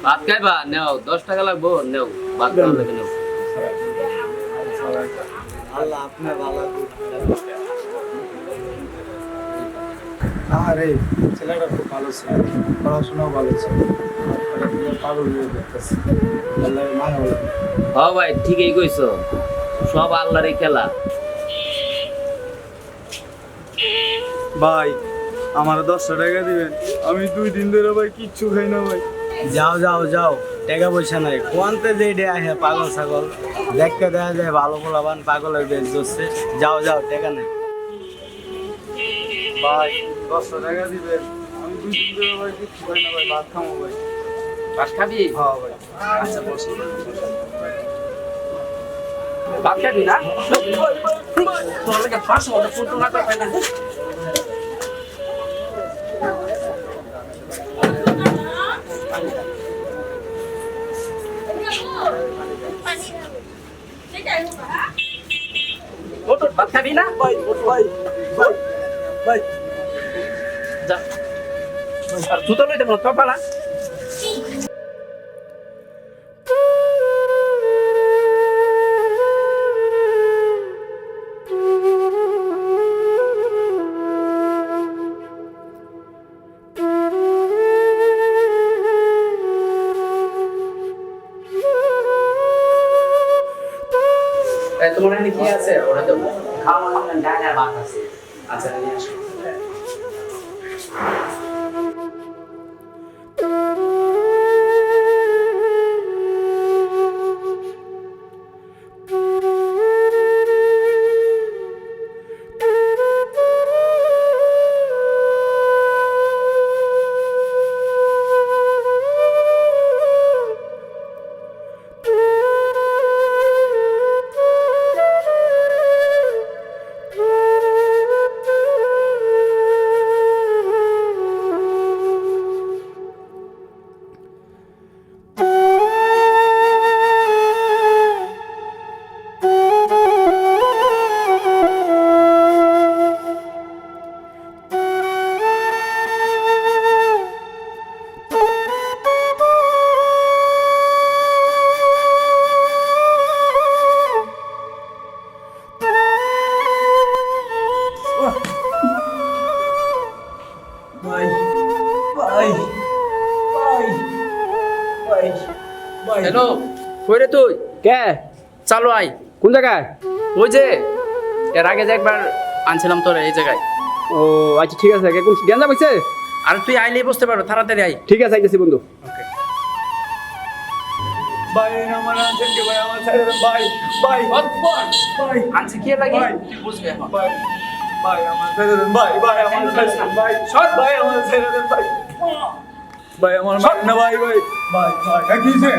ভাত খাইবা নেও 10 টাকা লাগবো নেও ভাত খাওয়া লাগে নেও আল্লাহ আপনার ভালো আরে ছেলেটা খুব ভালো ছিল পড়াশোনাও ভালো ছিল পাগল হয়ে যেতেছে আল্লাহ মায়া হলো হ্যাঁ ভাই ঠিকই কইছো সব আল্লাহরই খেলা ভাই আমার 10 টাকা দিবেন আমি 2 দিন ধরে ভাই কিচ্ছু খাই না ভাই। যাও যাও যাও টাকা পয়সা নাই কোয়ান্তে যে ডে আহে পাগল ছাগল দেখতে দেখা যায় ভালো পোলাবান পাগলের বেশ ধরছে যাও যাও টাকা নাই ভাই 10 টাকা দিবেন আমি 2 দিন ধরে ভাই কিচ্ছু খাই না ভাই ভাত খামো ভাই। ভাত খাবি হ্যাঁ ভাই আচ্ছা বস ভাত খাবি না তোর লাগে 500 টাকা ফুটো না পাই না ওটো ভাত খাবি না ভাই ভাই ভাই ভাই যা আর জুতো লইতে মত পালা তোমার এখানে কি আছে ওরা তো খাওয়া ডাইনার ভাত আছে আচ্ছা নিয়ে আসো ভাই ভাই ভাই ভাই ভাই হ্যালো কই রে তুই কে চালু আই কোন জায়গায়? ওই যে এর আগে যে একবার আনছিলাম তোর এই জায়গায় ও আচ্ছা ঠিক আছে কোন গেন্দা বইছে? আর তুই আইলেই বুঝতে পারো তাড়াতাড়ি আই ঠিক আছে আইতেছি বন্ধু। ভাই আমার আছেন কে ভাই আমার ছেড়ে দেন ভাই ভাই ভাই আনছে কি লাগে ভাই। তুই বুঝবি এখন ভাই ভাই আমার ছেড়ে দেন ভাই ভাই আমার ছেড়ে দেন ভাই সর। ভাই আমার ছেড়ে দেন ভাই ভাই আমার মারেন না ভাই ভাই ভাই ভাই কি হইছে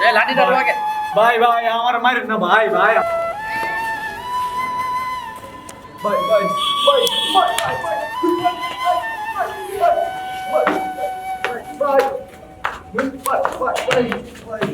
এই লাঠিটা লাগে ভাই ভাই আমার মারেন না ভাই ভাই ভাই ভাই ভাই ভাই ভাই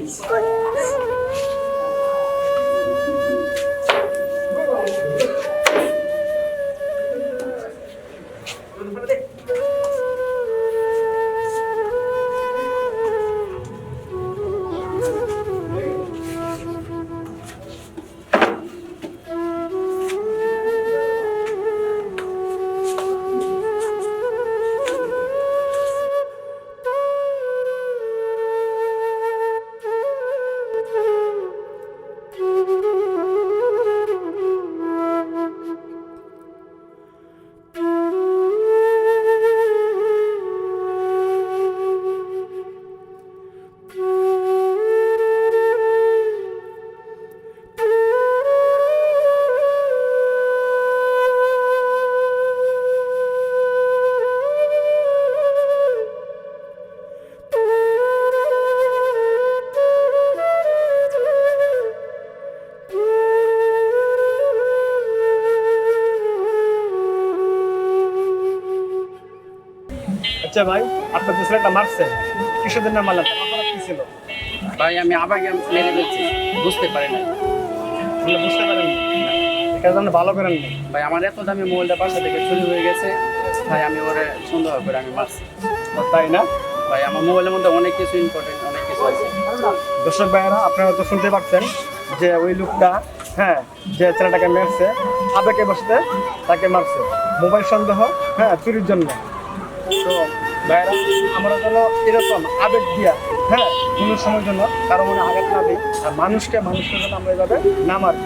আচ্ছা ভাই আপনার যে ছেলেটা মারছে কিসের জন্য মারলাম আপনার কি ছিল ভাই আমি আবাগে মেরে ফেলছি বুঝতে পারি না আপনি বুঝতে পারেন এটা জন্য ভালো করেন না ভাই আমার এত দামি মোবাইলটা পাশে থেকে চুরি হয়ে গেছে ভাই আমি ওরে সুন্দর করে আমি মারছি তাই না ভাই আমার মোবাইলের মধ্যে অনেক কিছু ইম্পর্টেন্ট অনেক কিছু হয়েছে? দর্শক ভাইয়েরা আপনারা তো শুনতে পাচ্ছেন যে ওই লোকটা হ্যাঁ যে ছেলেটাকে মেরছে আবেগে বসতে তাকে মারছে মোবাইল সন্দেহ হ্যাঁ চুরির জন্য। তো ভাইয়েরা আমরা যেন এরকম আবেগ দিয়া হ্যাঁ কোনো সময়ের জন্য কারো মনে আঘাত না দিই আর মানুষকে যেন আমরা এভাবে না মারি।